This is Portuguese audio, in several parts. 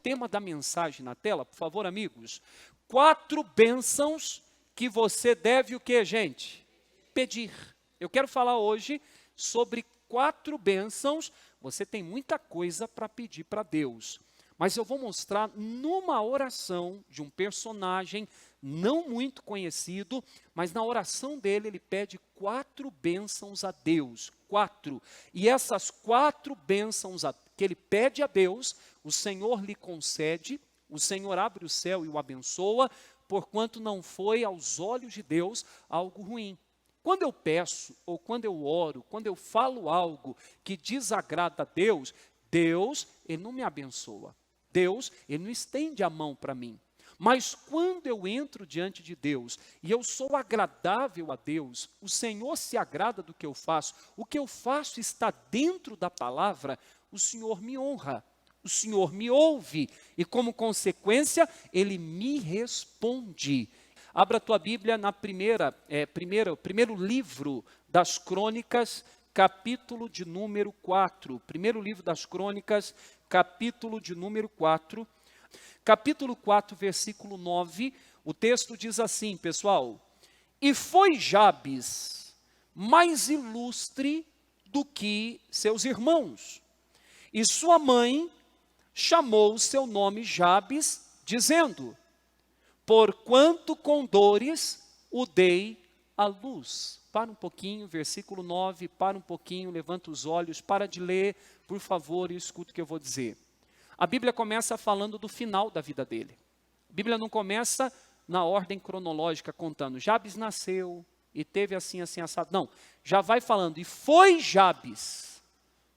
tema da mensagem na tela, por favor, amigos. 4 bênçãos que você deve o que, gente? Pedir. Eu quero falar hoje sobre 4 bênçãos. Você tem muita coisa para pedir para Deus. Mas eu vou mostrar numa oração de um personagem não muito conhecido, mas na oração dele ele pede 4 bênçãos a Deus. 4. E essas 4 bênçãos que ele pede a Deus, o Senhor lhe concede, o Senhor abre o céu e o abençoa, porquanto não foi aos olhos de Deus algo ruim. Quando eu peço, ou quando eu oro, quando eu falo algo que desagrada a Deus, Deus, Ele não me abençoa. Deus, Ele não estende a mão para mim. Mas quando eu entro diante de Deus e eu sou agradável a Deus, o Senhor se agrada do que eu faço, o que eu faço está dentro da palavra, o Senhor me honra, o Senhor me ouve e como consequência Ele me responde. Abra a tua Bíblia na primeiro livro das Crônicas, capítulo de número 4. Primeiro livro das Crônicas, capítulo de número 4. Capítulo 4, versículo 9, o texto diz assim, pessoal: E foi Jabes mais ilustre do que seus irmãos, e sua mãe chamou o seu nome Jabes, dizendo: Porquanto com dores o dei à luz. Para um pouquinho, versículo 9, para um pouquinho, levanta os olhos, para de ler, por favor, e escuta o que eu vou dizer. A Bíblia começa falando do final da vida dele. A Bíblia não começa na ordem cronológica contando, Jabes nasceu e teve assim, assim, assado. Não, já vai falando, e foi Jabes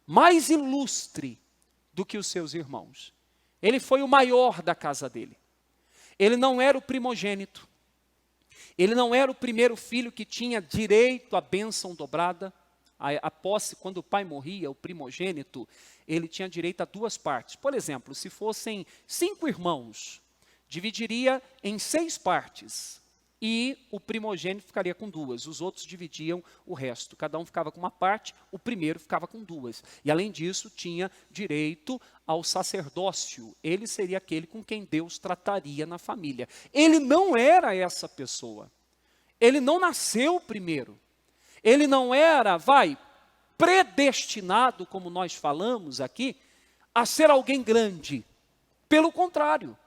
mais ilustre do que os seus irmãos. Ele foi o maior da casa dele. Ele não era o primogênito. Ele não era o primeiro filho que tinha direito à bênção dobrada. A posse, quando o pai morria, o primogênito, ele tinha direito a 2 partes. Por exemplo, se fossem 5 irmãos, dividiria em 6 partes. E o primogênito ficaria com 2. Os outros dividiam o resto. Cada um ficava com uma parte, o primeiro ficava com 2. E além disso, tinha direito ao sacerdócio. Ele seria aquele com quem Deus trataria na família. Ele não era essa pessoa. Ele não nasceu primeiro. Ele não era, predestinado, como nós falamos aqui, a ser alguém grande. Pelo contrário,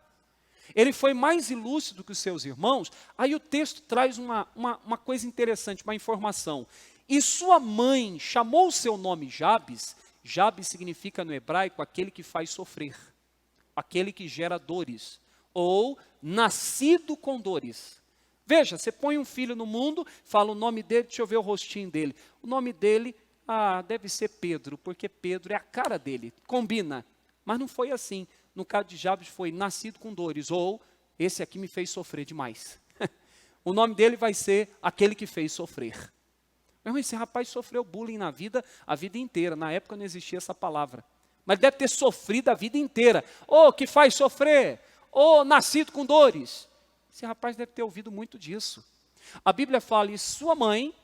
ele foi mais ilustre do que os seus irmãos. Aí o texto traz uma coisa interessante, uma informação. E sua mãe chamou o seu nome Jabes. Jabes significa no hebraico aquele que faz sofrer, aquele que gera dores, ou nascido com dores. Veja, você põe um filho no mundo, fala o nome dele, deixa eu ver o rostinho dele. O nome dele, deve ser Pedro, porque Pedro é a cara dele, combina. Mas não foi assim. No caso de Jabes foi nascido com dores, ou esse aqui me fez sofrer demais. O nome dele vai ser aquele que fez sofrer. Meu irmão, esse rapaz sofreu bullying na vida, a vida inteira. Na época não existia essa palavra. Mas deve ter sofrido a vida inteira. Que faz sofrer, nascido com dores. Esse rapaz deve ter ouvido muito disso. A Bíblia fala, e sua mãe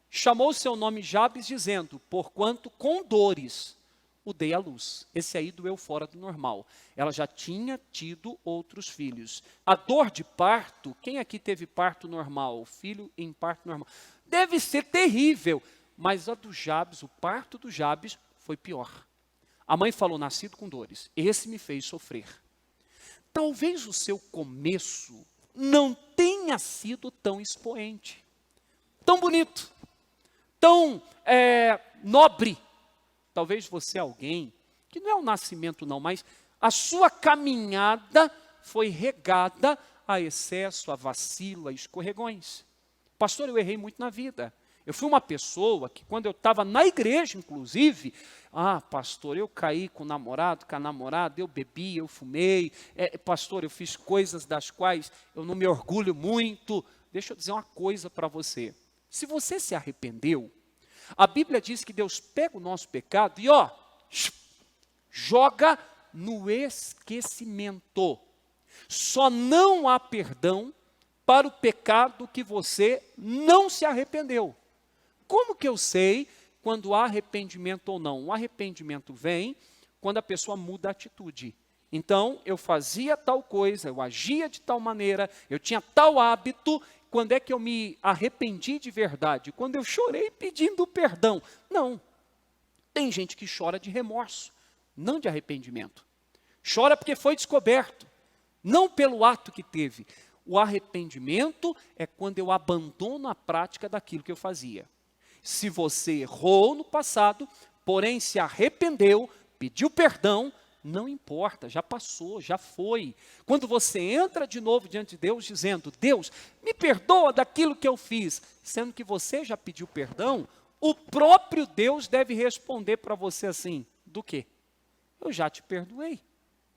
chamou seu nome Jabes, dizendo, porquanto com dores o dei à luz. Esse aí doeu fora do normal. Ela já tinha tido outros filhos. A dor de parto, quem aqui teve parto normal? Filho em parto normal. Deve ser terrível. Mas a do Jabes, o parto do Jabes, foi pior. A mãe falou, nascido com dores. Esse me fez sofrer. Talvez o seu começo não tenha sido tão expoente, tão bonito, tão nobre. Talvez você é alguém, que não é o nascimento não, mas a sua caminhada foi regada a excesso, a vacilo, a escorregões. Pastor, eu errei muito na vida. Eu fui uma pessoa que quando eu estava na igreja, inclusive, pastor, eu caí com o namorado, com a namorada, eu bebi, eu fumei. Pastor, eu fiz coisas das quais eu não me orgulho muito. Deixa eu dizer uma coisa para você. Se você se arrependeu, a Bíblia diz que Deus pega o nosso pecado e joga no esquecimento. Só não há perdão para o pecado que você não se arrependeu. Como que eu sei quando há arrependimento ou não? O arrependimento vem quando a pessoa muda a atitude. Então, eu fazia tal coisa, eu agia de tal maneira, eu tinha tal hábito. Quando é que eu me arrependi de verdade? Quando eu chorei pedindo perdão. Não. Tem gente que chora de remorso, não de arrependimento. Chora porque foi descoberto, não pelo ato que teve. O arrependimento é quando eu abandono a prática daquilo que eu fazia. Se você errou no passado, porém se arrependeu, pediu perdão, não importa, já passou, já foi. Quando você entra de novo diante de Deus dizendo, Deus, me perdoa daquilo que eu fiz, sendo que você já pediu perdão, o próprio Deus deve responder para você assim, do quê? Eu já te perdoei.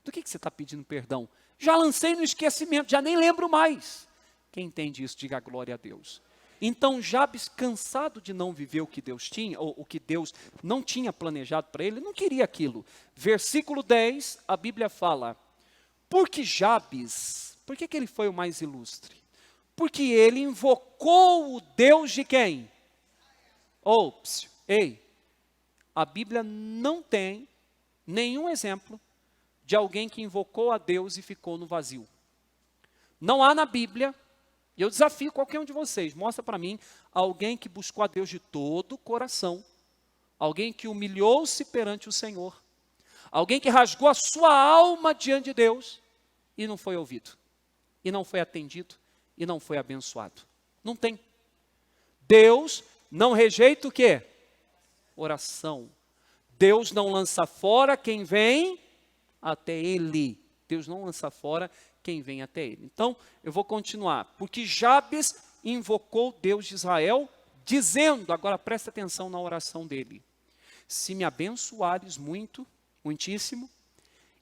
Do que você está pedindo perdão? Já lancei no esquecimento, já nem lembro mais. Quem entende isso, diga glória a Deus. Então Jabes, cansado de não viver o que Deus tinha, ou o que Deus não tinha planejado para ele, não queria aquilo. Versículo 10, a Bíblia fala, porque Jabes, por que ele foi o mais ilustre? Porque ele invocou o Deus de quem? A Bíblia não tem nenhum exemplo de alguém que invocou a Deus e ficou no vazio. Não há na Bíblia, e eu desafio qualquer um de vocês, mostra para mim alguém que buscou a Deus de todo o coração, alguém que humilhou-se perante o Senhor, alguém que rasgou a sua alma diante de Deus e não foi ouvido, e não foi atendido, e não foi abençoado. Não tem. Deus não rejeita o quê? Oração. Deus não lança fora quem vem até Ele. Deus não lança fora quem vem até Ele. Então, eu vou continuar. Porque Jabes invocou Deus de Israel, dizendo, agora presta atenção na oração dele. Se me abençoares muito, muitíssimo,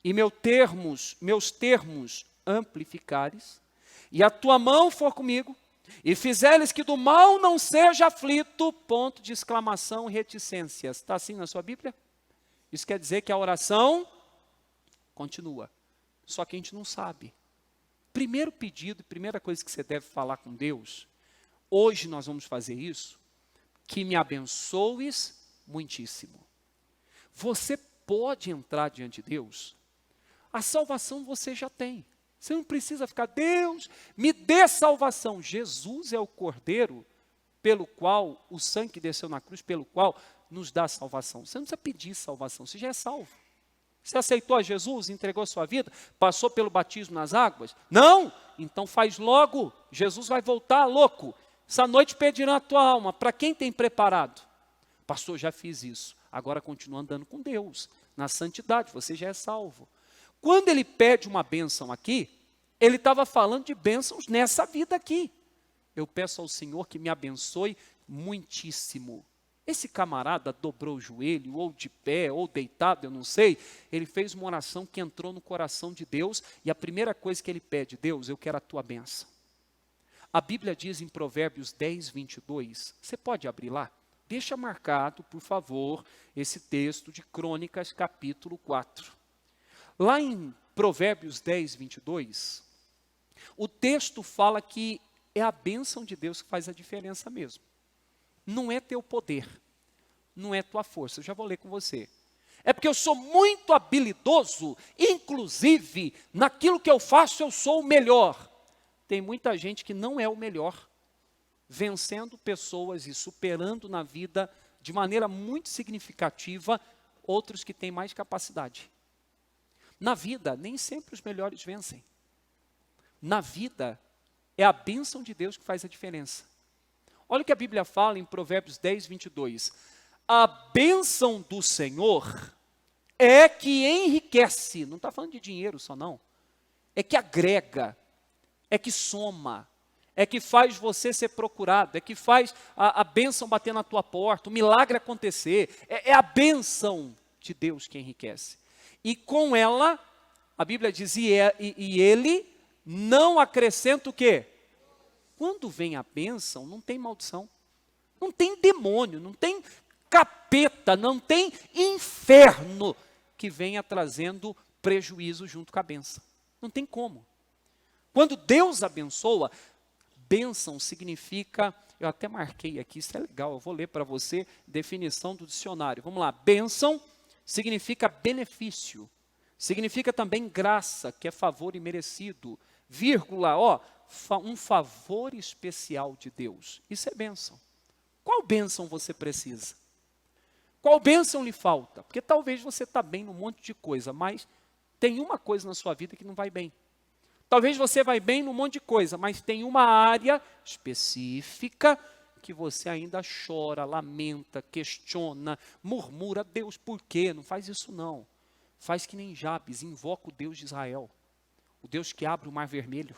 e meus termos amplificares, e a tua mão for comigo, e fizeres que do mal não seja aflito, ponto de exclamação, reticências. Está assim na sua Bíblia? Isso quer dizer que a oração continua. Só que a gente não sabe. Primeiro pedido, primeira coisa que você deve falar com Deus, hoje nós vamos fazer isso, que me abençoes muitíssimo. Você pode entrar diante de Deus, a salvação você já tem. Você não precisa ficar, Deus, me dê salvação. Jesus é o Cordeiro pelo qual, o sangue que desceu na cruz, pelo qual nos dá salvação. Você não precisa pedir salvação, você já é salvo. Você aceitou a Jesus, entregou a sua vida, passou pelo batismo nas águas? Não? Então faz logo, Jesus vai voltar louco. Essa noite pedirão a tua alma, para quem tem preparado? Pastor, já fiz isso, agora continua andando com Deus, na santidade, você já é salvo. Quando ele pede uma bênção aqui, ele estava falando de bênçãos nessa vida aqui. Eu peço ao Senhor que me abençoe muitíssimo. Esse camarada dobrou o joelho, ou de pé, ou deitado, eu não sei. Ele fez uma oração que entrou no coração de Deus, e a primeira coisa que ele pede, Deus, eu quero a tua bênção. A Bíblia diz em Provérbios 10, 22, você pode abrir lá? Deixa marcado, por favor, esse texto de Crônicas, capítulo 4. Lá em Provérbios 10, 22, o texto fala que é a bênção de Deus que faz a diferença mesmo. Não é teu poder, não é tua força. Eu já vou ler com você. É porque eu sou muito habilidoso, inclusive, naquilo que eu faço eu sou o melhor. Tem muita gente que não é o melhor, vencendo pessoas e superando na vida de maneira muito significativa outros que têm mais capacidade. Na vida, nem sempre os melhores vencem. Na vida, é a bênção de Deus que faz a diferença. Olha o que a Bíblia fala em Provérbios 10, 22. A bênção do Senhor é que enriquece. Não está falando de dinheiro só não. É que agrega, é que soma, é que faz você ser procurado, é que faz a bênção bater na tua porta, o milagre acontecer. É a bênção de Deus que enriquece. E com ela, a Bíblia diz, e ele não acrescenta o quê? Quando vem a bênção, não tem maldição, não tem demônio, não tem capeta, não tem inferno que venha trazendo prejuízo junto com a bênção. Não tem como. Quando Deus abençoa, bênção significa, eu até marquei aqui, isso é legal, eu vou ler para você, definição do dicionário. Vamos lá, bênção significa benefício, Significa também graça, que é favor imerecido. Vírgula, um favor especial de Deus. Isso é bênção. Qual bênção você precisa? Qual bênção lhe falta? Porque talvez você está bem num monte de coisa, mas tem uma coisa na sua vida que não vai bem. Talvez você vai bem num monte de coisa, mas tem uma área específica que você ainda chora, lamenta, questiona, murmura, Deus, por quê? Não faz isso não. Faz que nem Jabes, invoca o Deus de Israel. O Deus que abre o mar vermelho.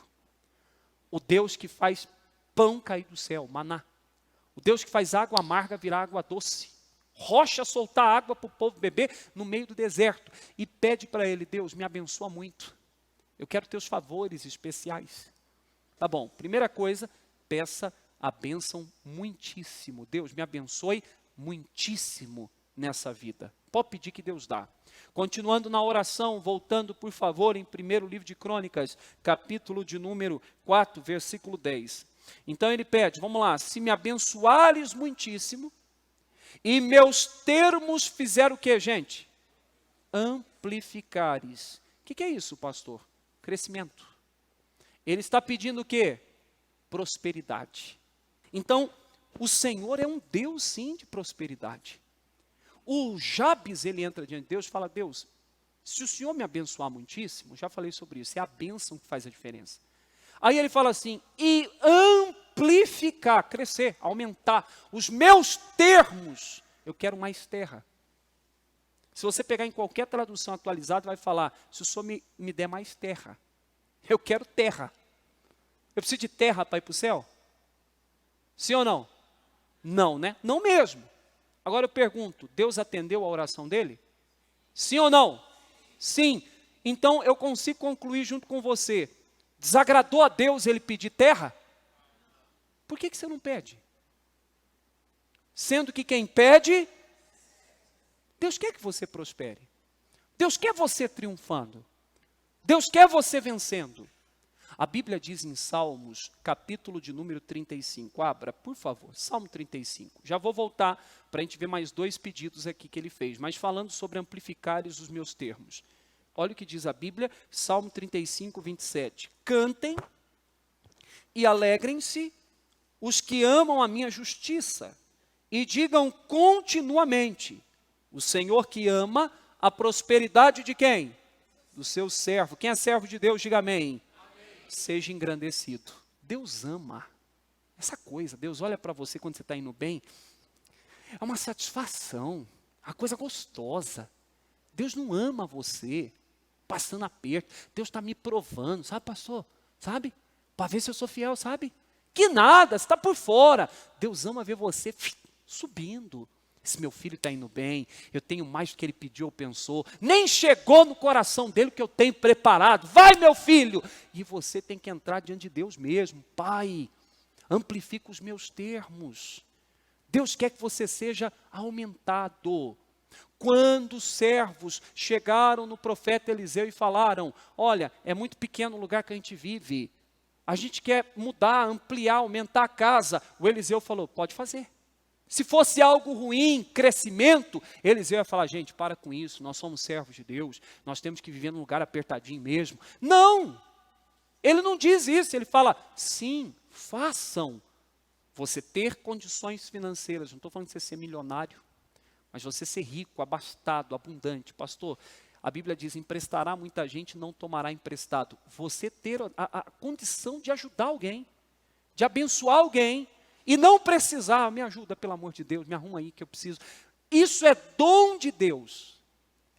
O Deus que faz pão cair do céu, maná. O Deus que faz água amarga virar água doce. Rocha soltar água para o povo beber no meio do deserto. E pede para ele, Deus, me abençoa muito. Eu quero teus favores especiais. Tá bom, primeira coisa, peça a bênção muitíssimo. Deus, me abençoe muitíssimo nessa vida. Pode pedir que Deus dá. Continuando na oração, voltando por favor em 1º livro de Crônicas, capítulo de número 4, versículo 10. Então ele pede, vamos lá, se me abençoares muitíssimo, e meus termos fizeram o que, gente? Amplificares. O que é isso, pastor? Crescimento. Ele está pedindo o quê? Prosperidade. Então, o Senhor é um Deus, sim, de prosperidade. O Jabes, ele entra diante de Deus e fala, Deus, se o Senhor me abençoar muitíssimo, já falei sobre isso, é a bênção que faz a diferença. Aí ele fala assim, e amplificar, crescer, aumentar, os meus termos, eu quero mais terra. Se você pegar em qualquer tradução atualizada, vai falar, se o Senhor me der mais terra, eu quero terra. Eu preciso de terra para ir para o céu? Sim ou não? Não, né? Não mesmo. Agora eu pergunto, Deus atendeu a oração dele? Sim ou não? Sim. Então eu consigo concluir junto com você. Desagradou a Deus ele pedir terra? Por que você não pede? Sendo que quem pede, Deus quer que você prospere. Deus quer você triunfando. Deus quer você vencendo. A Bíblia diz em Salmos, capítulo de número 35. Abra, por favor, Salmo 35. Já vou voltar para a gente ver mais 2 pedidos aqui que ele fez. Mas falando sobre amplificares os meus termos. Olha o que diz a Bíblia, Salmo 35, 27. Cantem e alegrem-se os que amam a minha justiça. E digam continuamente, o Senhor que ama a prosperidade de quem? Do seu servo. Quem é servo de Deus, diga amém. Seja engrandecido. Deus ama essa coisa. Deus olha para você quando você está indo bem. É uma satisfação. Uma coisa gostosa. Deus não ama você passando aperto. Deus está me provando. Sabe, pastor? Sabe? Para ver se eu sou fiel, sabe? Que nada, você está por fora. Deus ama ver você subindo. Esse meu filho está indo bem, eu tenho mais do que ele pediu ou pensou, nem chegou no coração dele o que eu tenho preparado, vai meu filho! E você tem que entrar diante de Deus mesmo, Pai, amplifica os meus termos. Deus quer que você seja aumentado. Quando os servos chegaram no profeta Eliseu e falaram, olha, é muito pequeno o lugar que a gente vive, a gente quer mudar, ampliar, aumentar a casa. O Eliseu falou, pode fazer. Se fosse algo ruim, crescimento, Eliseu ia falar, gente, para com isso, nós somos servos de Deus, nós temos que viver num lugar apertadinho mesmo. Não! Ele não diz isso, ele fala, sim, façam. Você ter condições financeiras, não estou falando de você ser milionário, mas você ser rico, abastado, abundante. Pastor, a Bíblia diz, emprestará muita gente, não tomará emprestado. Você ter a condição de ajudar alguém, de abençoar alguém, e não precisar, me ajuda, pelo amor de Deus, me arruma aí que eu preciso. Isso é dom de Deus.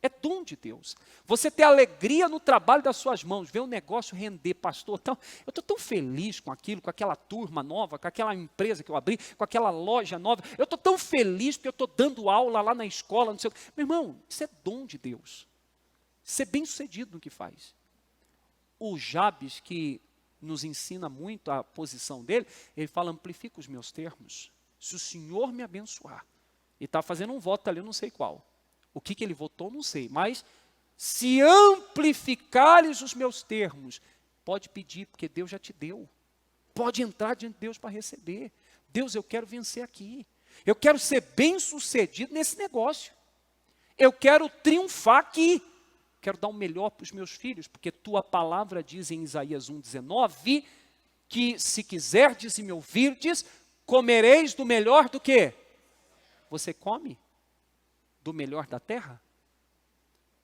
É dom de Deus. Você ter alegria no trabalho das suas mãos, ver o negócio render, pastor. Então, eu estou tão feliz com aquilo, com aquela turma nova, com aquela empresa que eu abri, com aquela loja nova. Eu estou tão feliz porque eu estou dando aula lá na escola, não sei o quê. Meu irmão, isso é dom de Deus. Ser bem sucedido no que faz. O Jabes, que nos ensina muito a posição dele, ele fala, amplifica os meus termos, se o Senhor me abençoar, e está fazendo um voto ali, eu não sei qual, o que ele votou, não sei, mas se amplificares os meus termos, pode pedir, porque Deus já te deu, pode entrar diante de Deus para receber. Deus, eu quero vencer aqui, eu quero ser bem sucedido nesse negócio, eu quero triunfar aqui, quero dar o melhor para os meus filhos, porque tua palavra diz em Isaías 1,19, que se quiserdes e me ouvirdes, comereis do melhor do quê? Você come do melhor da terra?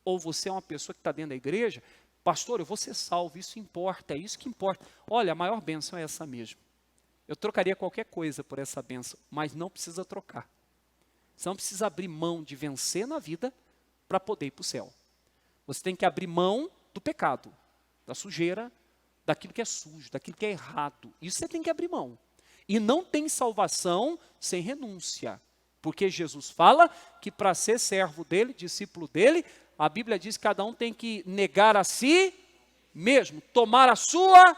Ou você é uma pessoa que está dentro da igreja, pastor, eu vou ser salvo, isso importa, é isso que importa. Olha, a maior bênção é essa mesmo. Eu trocaria qualquer coisa por essa bênção, mas não precisa trocar. Você não precisa abrir mão de vencer na vida para poder ir para o céu. Você tem que abrir mão do pecado, da sujeira, daquilo que é sujo, daquilo que é errado. Isso você tem que abrir mão. E não tem salvação sem renúncia. Porque Jesus fala que para ser servo dele, discípulo dele, a Bíblia diz que cada um tem que negar a si mesmo, tomar a sua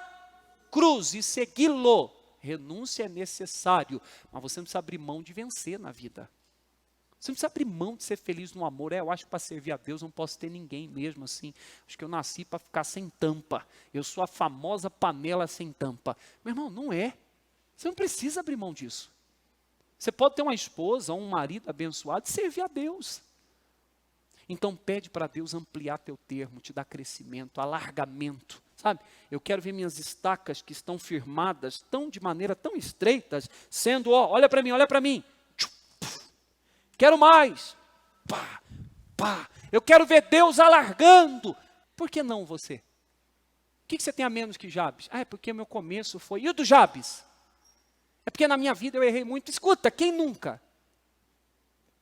cruz e segui-lo. Renúncia é necessário, mas você não precisa abrir mão de vencer na vida. Você não precisa abrir mão de ser feliz no amor. Eu acho que para servir a Deus não posso ter ninguém mesmo assim. Acho que eu nasci para ficar sem tampa. Eu sou a famosa panela sem tampa. Meu irmão, não é. Você não precisa abrir mão disso. Você pode ter uma esposa ou um marido abençoado e servir a Deus. Então pede para Deus ampliar teu termo, te dar crescimento, alargamento. Sabe? Eu quero ver minhas estacas que estão firmadas de maneira tão estreitas, sendo, olha para mim, olha para mim. Quero mais. Pá, pá. Eu quero ver Deus alargando. Por que não você? O que você tem a menos que Jabes? É porque meu começo foi... E o do Jabes? É porque na minha vida eu errei muito. Escuta, quem nunca?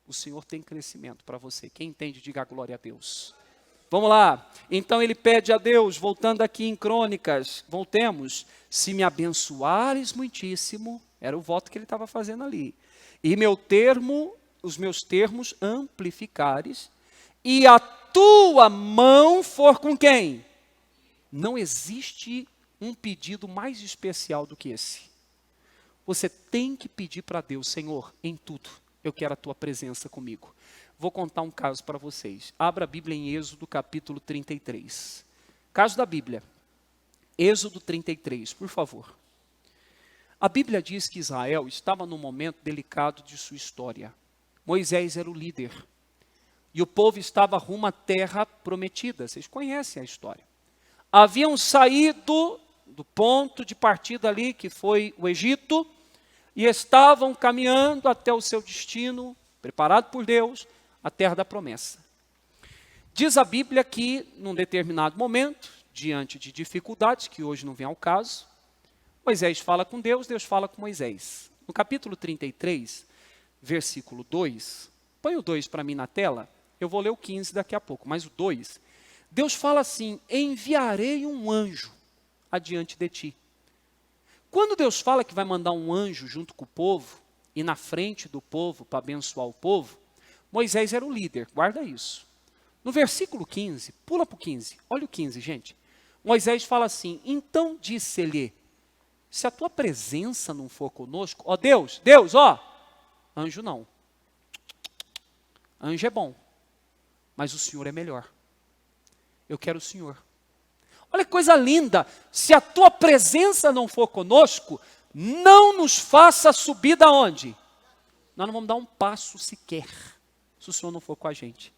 O Senhor tem crescimento para você. Quem entende, diga glória a Deus. Vamos lá. Então ele pede a Deus, voltando aqui em Crônicas, voltemos. Se me abençoares muitíssimo, era o voto que ele estava fazendo ali. E os meus termos amplificares, e a tua mão for com quem? Não existe um pedido mais especial do que esse. Você tem que pedir para Deus, Senhor, em tudo, eu quero a tua presença comigo. Vou contar um caso para vocês. Abra a Bíblia em Êxodo capítulo 33. Caso da Bíblia. Êxodo 33, por favor. A Bíblia diz que Israel estava num momento delicado de sua história. Moisés era o líder. E o povo estava rumo à terra prometida. Vocês conhecem a história. Haviam saído do ponto de partida ali, que foi o Egito, e estavam caminhando até o seu destino, preparado por Deus, a terra da promessa. Diz a Bíblia que, num determinado momento, diante de dificuldades, que hoje não vem ao caso, Moisés fala com Deus, Deus fala com Moisés. No capítulo 33, versículo 2, põe o 2 para mim na tela, eu vou ler o 15 daqui a pouco, mas o 2, Deus fala assim, enviarei um anjo adiante de ti. Quando Deus fala que vai mandar um anjo junto com o povo, e na frente do povo, para abençoar o povo, Moisés era o líder, guarda isso. No versículo 15, pula para o 15, olha o 15, gente. Moisés fala assim, então disse-lhe, se a tua presença não for conosco, ó Deus, anjo não. Anjo é bom, mas o Senhor é melhor. Eu quero o Senhor. Olha que coisa linda, se a tua presença não for conosco, não nos faça subir da onde? Nós não vamos dar um passo sequer, se o Senhor não for com a gente.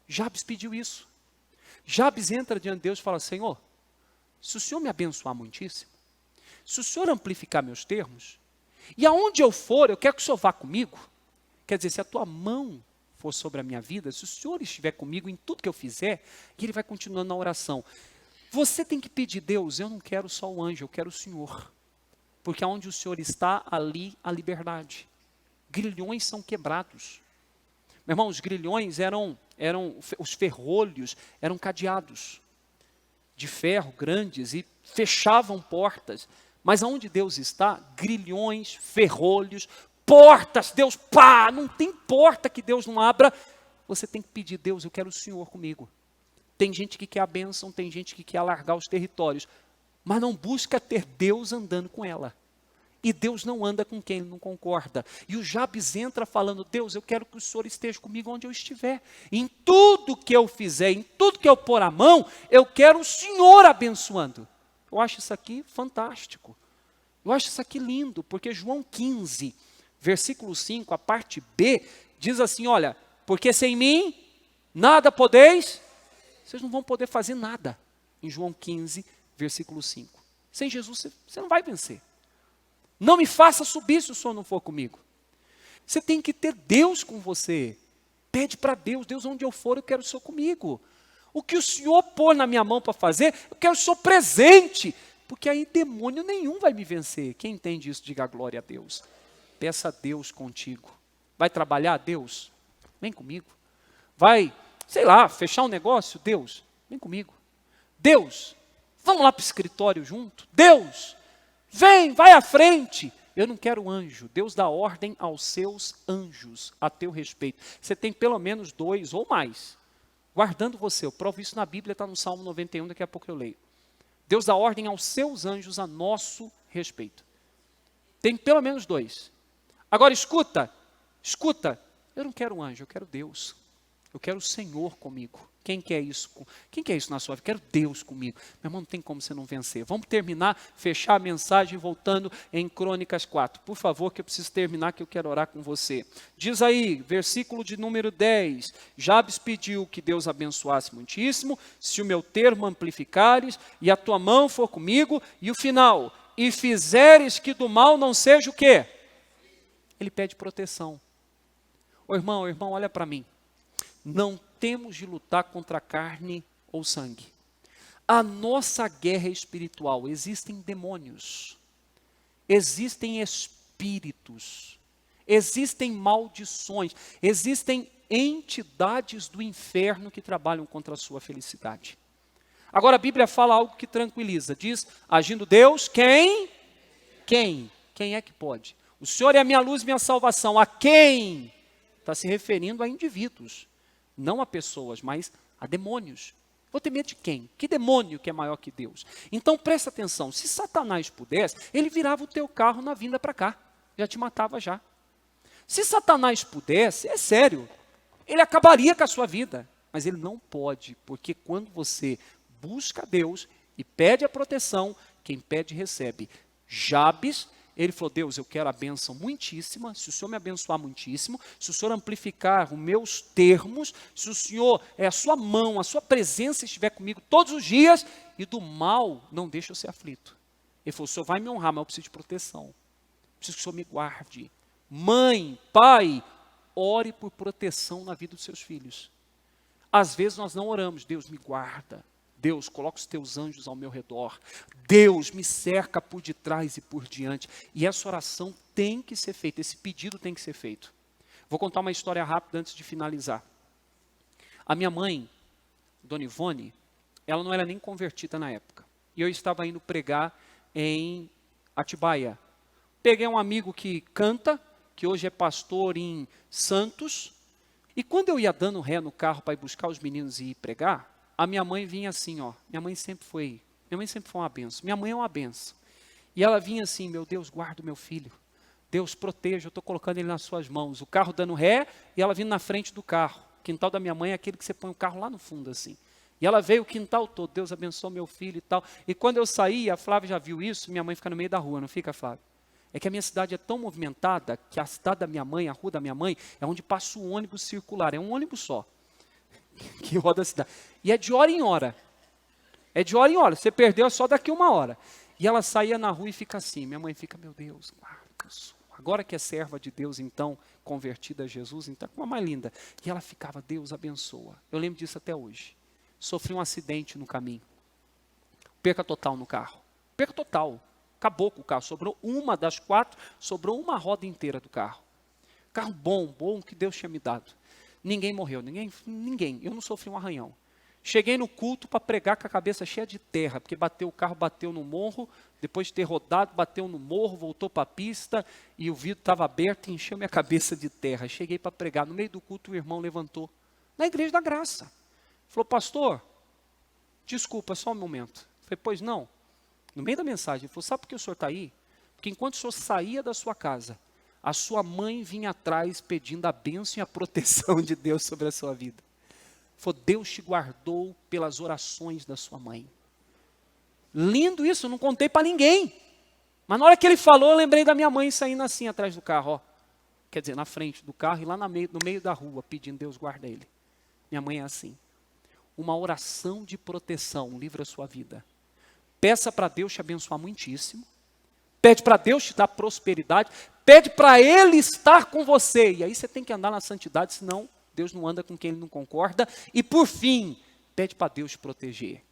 Jabes pediu isso. Jabes entra diante de Deus e fala, Senhor, se o Senhor me abençoar muitíssimo, se o Senhor amplificar meus termos, e aonde eu for, eu quero que o Senhor vá comigo. Quer dizer, se a tua mão for sobre a minha vida, se o Senhor estiver comigo em tudo que eu fizer, e ele vai continuando na oração. Você tem que pedir, Deus, eu não quero só o anjo, eu quero o Senhor. Porque aonde o Senhor está, ali a liberdade. Grilhões são quebrados. Meu irmão, os grilhões os ferrolhos eram cadeados de ferro grandes e fechavam portas. Mas aonde Deus está, grilhões, ferrolhos, portas, Deus, não tem porta que Deus não abra. Você tem que pedir, Deus, eu quero o Senhor comigo. Tem gente que quer a bênção, tem gente que quer alargar os territórios, mas não busca ter Deus andando com ela. E Deus não anda com quem ele não concorda. E o Jabes entra falando, Deus, eu quero que o Senhor esteja comigo onde eu estiver. Em tudo que eu fizer, em tudo que eu pôr a mão, eu quero o Senhor abençoando. Eu acho isso aqui fantástico. Eu acho isso aqui lindo, porque João 15, versículo 5, a parte B, diz assim, olha, porque sem mim nada podeis. vocês não vão poder fazer nada. Em João 15, versículo 5. Sem Jesus, você não vai vencer. Não me faça subir se o Senhor não for comigo. Você tem que ter Deus com você. Pede para Deus, Deus, onde eu for, eu quero o Senhor comigo. O que o Senhor pôr na minha mão para fazer, eu quero o Senhor presente. Porque aí demônio nenhum vai me vencer. Quem entende isso, diga glória a Deus. Peça a Deus contigo. Vai trabalhar, Deus? Vem comigo. Vai, sei lá, fechar um negócio? Deus, vem comigo. Deus, vamos lá para o escritório junto? Deus, vem, vai à frente. Eu não quero anjo. Deus dá ordem aos seus anjos a teu respeito. Você tem pelo menos 2 ou mais guardando você. Eu provo isso na Bíblia, está no Salmo 91, daqui a pouco eu leio. Deus dá ordem aos seus anjos a nosso respeito. Tem pelo menos 2. Agora escuta, eu não quero um anjo, eu quero Deus. Eu quero o Senhor comigo. Quem quer isso? Quem quer isso na sua vida? Eu quero Deus comigo. Meu irmão, não tem como você não vencer. Vamos terminar, fechar a mensagem voltando em Crônicas 4. Por favor, que eu preciso terminar, que eu quero orar com você. Diz aí, versículo de número 10. Jabes pediu que Deus abençoasse muitíssimo, se o meu termo amplificares, e a tua mão for comigo, e o final, e fizeres que do mal não seja o quê? Ele pede proteção. Ô irmão, olha para mim. Não temos de lutar contra carne ou sangue. A nossa guerra é espiritual. Existem demônios, existem espíritos, existem maldições, existem entidades do inferno que trabalham contra a sua felicidade. Agora a Bíblia fala algo que tranquiliza. Diz, agindo Deus, quem? Quem é que pode? O Senhor é a minha luz e minha salvação. A quem? Está se referindo a indivíduos. Não a pessoas, mas a demônios. Vou ter medo de quem? Que demônio que é maior que Deus? Então presta atenção, se Satanás pudesse, ele virava o teu carro na vinda para cá. Já te matava já. Se Satanás pudesse, é sério, ele acabaria com a sua vida. Mas ele não pode, porque quando você busca Deus e pede a proteção, quem pede recebe. Jabes, ele falou, Deus, eu quero a bênção muitíssima, se o Senhor me abençoar muitíssimo, se o Senhor amplificar os meus termos, se o Senhor, a sua mão, a sua presença estiver comigo todos os dias, e do mal não deixa eu ser aflito. Ele falou, o Senhor vai me honrar, mas eu preciso de proteção. Preciso que o Senhor me guarde. Mãe, pai, ore por proteção na vida dos seus filhos. Às vezes nós não oramos, Deus me guarda. Deus, coloca os teus anjos ao meu redor. Deus, me cerca por detrás e por diante. E essa oração tem que ser feita, esse pedido tem que ser feito. Vou contar uma história rápida antes de finalizar. A minha mãe, Dona Ivone, ela não era nem convertida na época. E eu estava indo pregar em Atibaia. Peguei um amigo que canta, que hoje é pastor em Santos. E quando eu ia dando ré no carro para ir buscar os meninos e ir pregar, a minha mãe vinha assim, ó. Minha mãe sempre foi uma benção. Minha mãe é uma benção. E ela vinha assim, meu Deus, guarda o meu filho. Deus, proteja, eu estou colocando ele nas suas mãos. O carro dando ré e ela vindo na frente do carro. O quintal da minha mãe é aquele que você põe o carro lá no fundo assim. E ela veio o quintal todo, Deus abençoe meu filho e tal. E quando eu saí, a Flávia já viu isso, minha mãe fica no meio da rua, não fica, Flávia? É que a minha cidade é tão movimentada que a cidade da minha mãe, a rua da minha mãe, é onde passa o ônibus circular. É um ônibus só que roda a cidade. E é de hora em hora. É de hora em hora. Você perdeu só daqui 1 hora. E ela saía na rua e fica assim. Minha mãe fica, meu Deus, agora que é serva de Deus, então, convertida a Jesus, então, uma mais linda. E ela ficava, Deus abençoa. Eu lembro disso até hoje. Sofri um acidente no caminho. Perca total no carro. Perca total. Acabou com o carro. Sobrou uma das 4, sobrou uma roda inteira do carro. Carro bom que Deus tinha me dado. Ninguém morreu, ninguém. Eu não sofri um arranhão. Cheguei no culto para pregar com a cabeça cheia de terra, porque o carro bateu no morro, depois de ter rodado, bateu no morro, voltou para a pista, e o vidro estava aberto e encheu minha cabeça de terra. Cheguei para pregar, no meio do culto o irmão levantou, na Igreja da Graça. Falou, pastor, desculpa, só um momento. Eu falei, pois não. No meio da mensagem, ele falou, sabe por que o senhor está aí? Porque enquanto o senhor saía da sua casa, a sua mãe vinha atrás pedindo a bênção e a proteção de Deus sobre a sua vida. Falou, Deus te guardou pelas orações da sua mãe. Lindo isso, eu não contei para ninguém. Mas na hora que ele falou, eu lembrei da minha mãe saindo assim atrás do carro, ó. Quer dizer, na frente do carro e lá no meio da rua, pedindo, Deus guarda ele. Minha mãe é assim. uma oração de proteção livra a sua vida. Peça para Deus te abençoar muitíssimo. Pede para Deus te dar prosperidade. Pede para Ele estar com você. E aí você tem que andar na santidade, senão Deus não anda com quem Ele não concorda. E por fim, pede para Deus te proteger.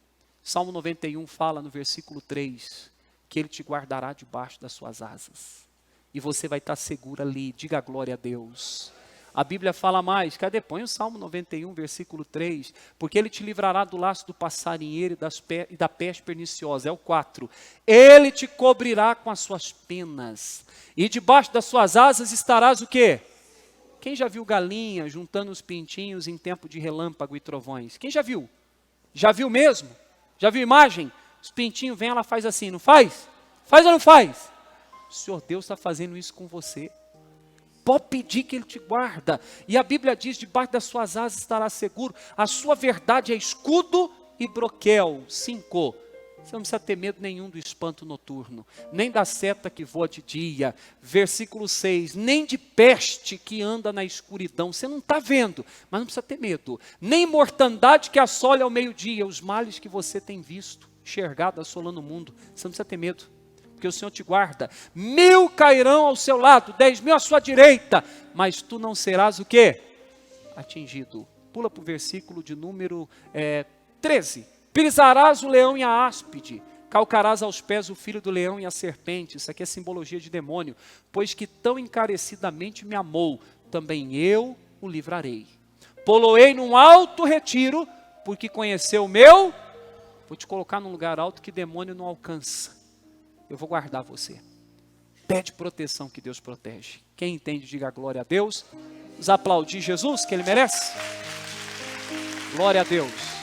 Salmo 91 fala no versículo 3, que Ele te guardará debaixo das suas asas. E você vai estar seguro ali. Diga glória a Deus. A Bíblia fala mais, cadê? Põe o Salmo 91, versículo 3. Porque Ele te livrará do laço do passarinheiro e da peste perniciosa. É o 4. Ele te cobrirá com as suas penas. E debaixo das suas asas estarás o quê? Quem já viu galinha juntando os pintinhos em tempo de relâmpago e trovões? Quem já viu? Já viu mesmo? Já viu imagem? Os pintinhos vêm, ela faz assim, não faz? Faz ou não faz? O Senhor Deus está fazendo isso com você. Pode pedir que Ele te guarda. E a Bíblia diz, debaixo das suas asas estará seguro. A sua verdade é escudo e broquel. 5. Você não precisa ter medo nenhum do espanto noturno, nem da seta que voa de dia. Versículo 6, nem de peste que anda na escuridão. Você não está vendo, mas não precisa ter medo. Nem mortandade que assole ao meio-dia. Os males que você tem visto, enxergado, assolando o mundo. Você não precisa ter medo, porque o Senhor te guarda. 1000 cairão ao seu lado, 10.000 à sua direita, mas tu não serás o quê? Atingido. Pula para o versículo de número 13. Pisarás o leão e a áspide, calcarás aos pés o filho do leão e a serpente. Isso aqui é simbologia de demônio. Pois que tão encarecidamente me amou, também eu o livrarei. Poloei num alto retiro, porque conheceu o meu. Vou te colocar num lugar alto que demônio não alcança. Eu vou guardar você. Pede proteção que Deus protege. Quem entende, diga glória a Deus. Vamos aplaudir Jesus, que Ele merece. Glória a Deus.